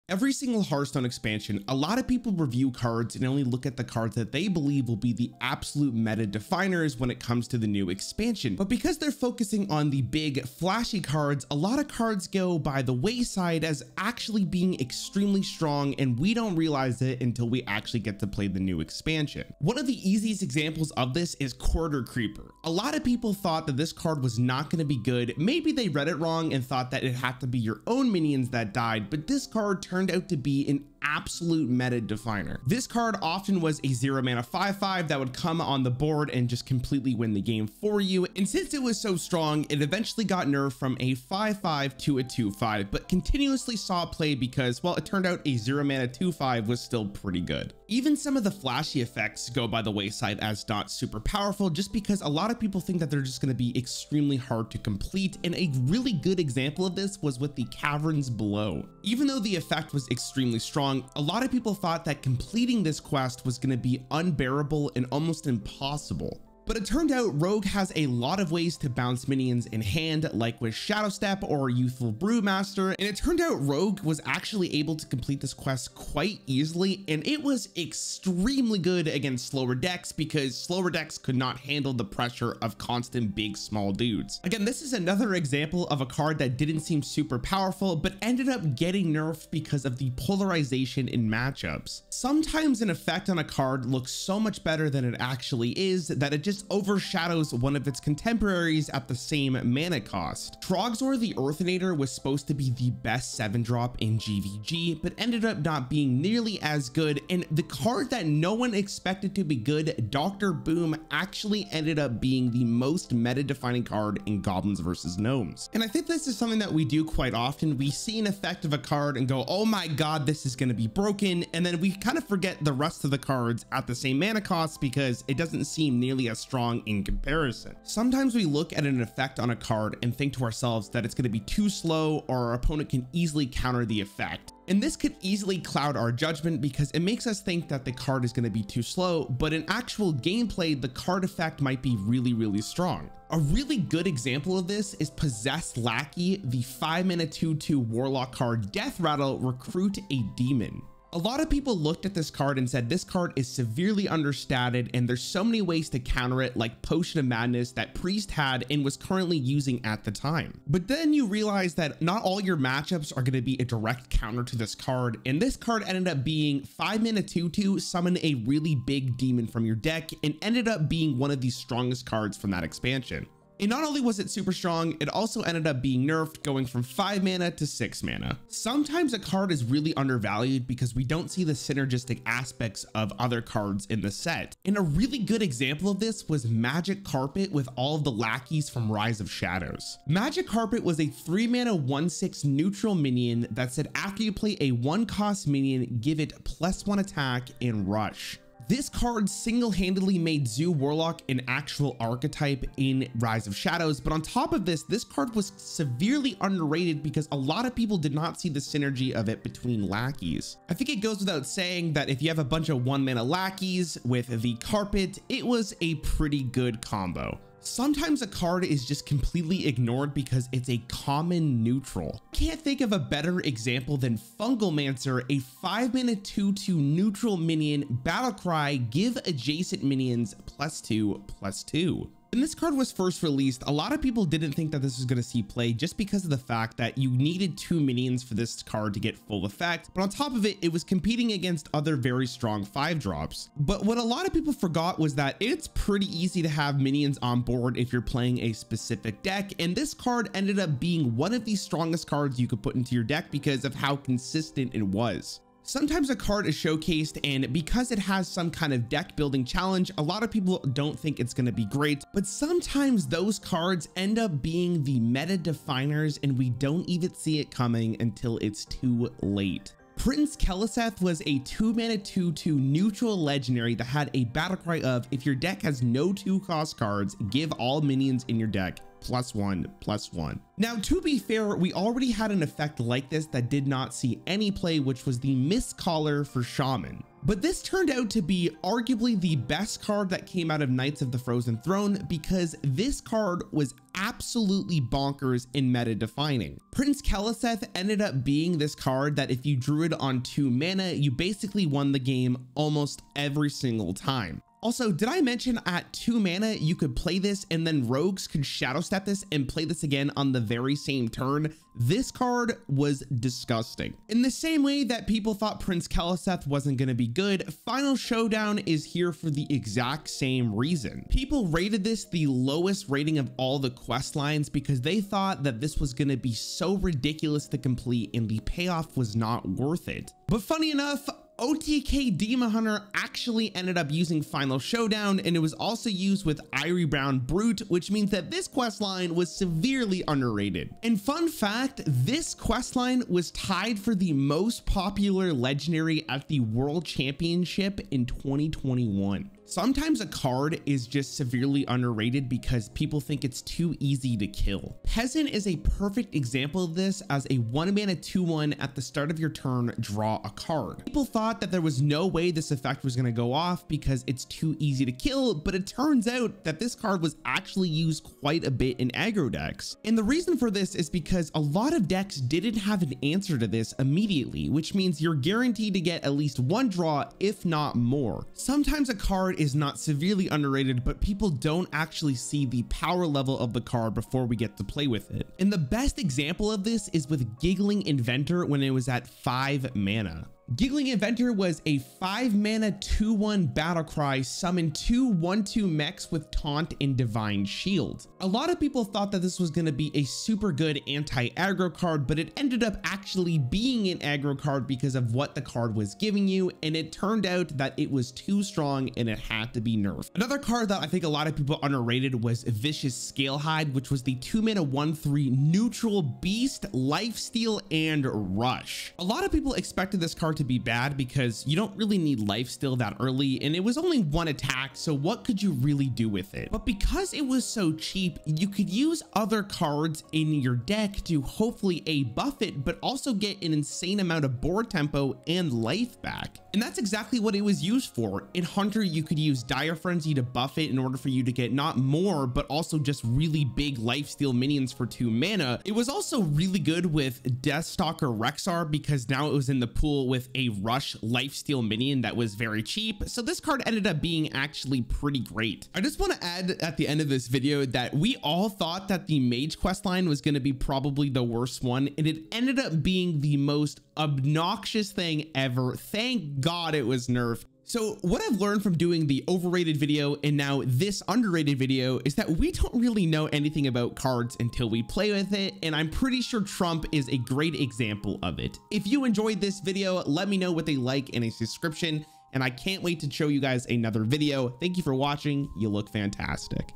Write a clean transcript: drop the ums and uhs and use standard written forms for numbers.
Every single Hearthstone expansion, a lot of people review cards and only look at the cards that they believe will be the absolute meta definers when it comes to the new expansion. But because they're focusing on the big flashy cards, a lot of cards go by the wayside as actually being extremely strong, and we don't realize it until we actually get to play the new expansion. One of the easiest examples of this is Quarter Creeper. A lot of people thought that this card was not going to be good. Maybe they read it wrong and thought that it had to be your own minions that died, but this card turned out to be an absolute meta definer. This card often was a 0 mana 5/5 that would come on the board and just completely win the game for you. And since it was so strong, it eventually got nerfed from a 5/5 to a 2/5, but continuously saw play because, well, it turned out a 0 mana 2/5 was still pretty good. Even some of the flashy effects go by the wayside as not super powerful, just because a lot of people think that they're just going to be extremely hard to complete. And a really good example of this was with the Caverns Below. Even though the effect was extremely strong, a lot of people thought that completing this quest was going to be unbearable and almost impossible. But it turned out Rogue has a lot of ways to bounce minions in hand, like with Shadow Step or Youthful Brewmaster, and it turned out Rogue was actually able to complete this quest quite easily, and it was extremely good against slower decks because slower decks could not handle the pressure of constant big small dudes. Again, this is another example of a card that didn't seem super powerful but ended up getting nerfed because of the polarization in matchups. Sometimes an effect on a card looks so much better than it actually is that it just overshadows one of its contemporaries at the same mana cost. Trogzor the Earthinator was supposed to be the best 7-drop in GVG, but ended up not being nearly as good, and the card that no one expected to be good, Dr. Boom, actually ended up being the most meta-defining card in Goblins vs. Gnomes. And I think this is something that we do quite often. We see an effect of a card and go, oh my god, this is going to be broken, and then we kind of forget the rest of the cards at the same mana cost because it doesn't seem nearly as strong in comparison. Sometimes we look at an effect on a card and think to ourselves that it's going to be too slow or our opponent can easily counter the effect. And this could easily cloud our judgment because it makes us think that the card is going to be too slow, but in actual gameplay, the card effect might be really strong. A really good example of this is Possessed Lackey, the 5 mana 2/2 Warlock card. Death Rattle, recruit a demon. A lot of people looked at this card and said this card is severely understated and there's so many ways to counter it, like Potion of Madness that Priest had and was currently using at the time. But then you realize that not all your matchups are going to be a direct counter to this card, and this card ended up being 5 mana 2/2, summon a really big demon from your deck, and ended up being one of the strongest cards from that expansion. And not only was it super strong, it also ended up being nerfed, going from 5 mana to 6 mana. Sometimes a card is really undervalued because we don't see the synergistic aspects of other cards in the set. And a really good example of this was Magic Carpet with all of the lackeys from Rise of Shadows. Magic Carpet was a 3 mana 1/6 neutral minion that said after you play a 1-cost minion, give it +1 attack and rush. This card single-handedly made Zoo Warlock an actual archetype in Rise of Shadows, but on top of this, this card was severely underrated because a lot of people did not see the synergy of it between lackeys. I think it goes without saying that if you have a bunch of 1-mana lackeys with the carpet, it was a pretty good combo. Sometimes a card is just completely ignored because it's a common neutral. Can't think of a better example than Fungalmancer, a 5 mana 2/2 neutral minion, Battlecry, give adjacent minions +2/+2. When this card was first released, a lot of people didn't think that this was going to see play just because of the fact that you needed 2 minions for this card to get full effect, but on top of it, it was competing against other very strong 5-drops. But what a lot of people forgot was that it's pretty easy to have minions on board if you're playing a specific deck, and this card ended up being one of the strongest cards you could put into your deck because of how consistent it was. Sometimes a card is showcased and because it has some kind of deck building challenge, a lot of people don't think it's going to be great, but sometimes those cards end up being the meta definers and we don't even see it coming until it's too late. Prince Keleseth was a 2 mana 2/2 neutral legendary that had a battlecry of if your deck has no 2-cost cards, give all minions in your deck +1/+1. Now, to be fair, we already had an effect like this that did not see any play, which was the Mist Caller for Shaman. But this turned out to be arguably the best card that came out of Knights of the Frozen Throne, because this card was absolutely bonkers and meta defining. Prince Keleseth ended up being this card that if you drew it on 2 mana, you basically won the game almost every single time. Also, did I mention at 2 mana, you could play this and then rogues could shadow step this and play this again on the very same turn? This card was disgusting. In the same way that people thought Prince Keleseth wasn't going to be good, Final Showdown is here for the exact same reason. People rated this the lowest rating of all the quest lines because they thought that this was going to be so ridiculous to complete and the payoff was not worth it. But funny enough, OTK Demon Hunter actually ended up using Final Showdown, and it was also used with Irie Brown Brute, which means that this questline was severely underrated. And fun fact, this questline was tied for the most popular legendary at the World Championship in 2021. Sometimes a card is just severely underrated because people think it's too easy to kill. Peasant is a perfect example of this. As a 1-mana 2/1 at the start of your turn, draw a card. People thought that there was no way this effect was going to go off because it's too easy to kill, but it turns out that this card was actually used quite a bit in aggro decks. And the reason for this is because a lot of decks didn't have an answer to this immediately, which means you're guaranteed to get at least 1 draw, if not more. Sometimes a card is not severely underrated, but people don't actually see the power level of the card before we get to play with it. And the best example of this is with Giggling Inventor when it was at 5 mana. Giggling Inventor was a 5-mana 2/1 battle cry, summon 2 1/2 mechs with Taunt and Divine Shield. A lot of people thought that this was going to be a super good anti-aggro card, but it ended up actually being an aggro card because of what the card was giving you, and it turned out that it was too strong and it had to be nerfed. Another card that I think a lot of people underrated was Vicious Scalehide, which was the 2-mana 1/3 neutral beast, lifesteal, and rush. A lot of people expected this card to be bad because you don't really need lifesteal that early, and it was only 1 attack, so what could you really do with it? But because it was so cheap, you could use other cards in your deck to hopefully buff it, but also get an insane amount of board tempo and life back. And that's exactly what it was used for. In Hunter, you could use Dire Frenzy to buff it in order for you to get not more, but also just really big lifesteal minions for 2 mana. It was also really good with Deathstalker Rexar because now it was in the pool with a rush lifesteal minion that was very cheap. So this card ended up being actually pretty great. I just want to add at the end of this video that we all thought that the Mage questline was going to be probably the worst one, and it ended up being the most obnoxious thing ever. Thank God it was nerfed. So what I've learned from doing the overrated video and now this underrated video is that we don't really know anything about cards until we play with it, and I'm pretty sure Trump is a great example of it. If you enjoyed this video, let me know with a like and a subscription, and I can't wait to show you guys another video. Thank you for watching. You look fantastic.